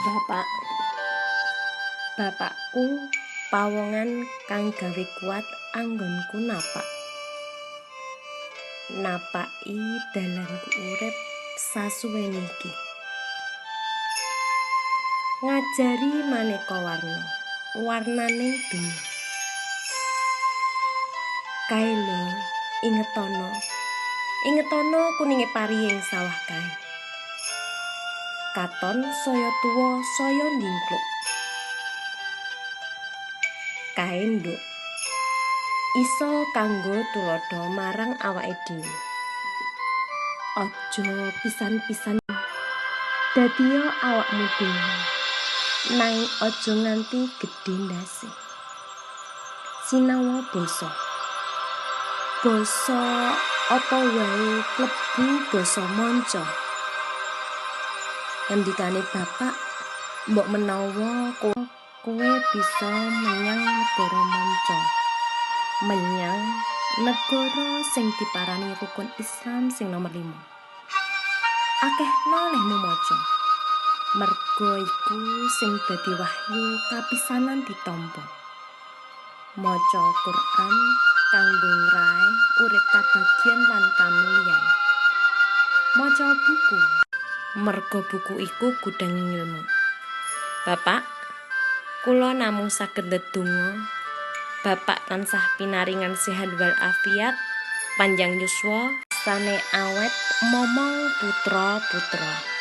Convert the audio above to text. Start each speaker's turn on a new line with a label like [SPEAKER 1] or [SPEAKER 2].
[SPEAKER 1] Bapak, bapakku pawongan kang gawe kuat anggonku napaki dalanku urip sasuwene iki. Ngajari maneka warnaning dunya. Kae lho, ingetono kuninge pariying sawah kae. Katon saya tuwa saya ndingkluk. Kae nduk iso kanggo tulodo marang awake dhewe. Aja pisan-pisan dadiya awakmu dhewe. Nanging aja nganti gedhe ndase. Sinawa basa apa wae klebu basa manca. Ngendikane bapak, mbok menawa kowe bisa menyang negara manca, menyang negara sing diparani rukun Islam sing nomor 5. Akehna lehmu maca. Merga iku sing dadi wahyu kapisanan ditampa. Maca Quran kanggo ngrai urip kabagyan lan kamulyan. Maca buku, merga buku iku gudang ilmu. Bapak, kula namung saged ndedonga Bapak tansah pinaringan sehat wal afiat, panjang yuswa, sane awet, momong putra-putra.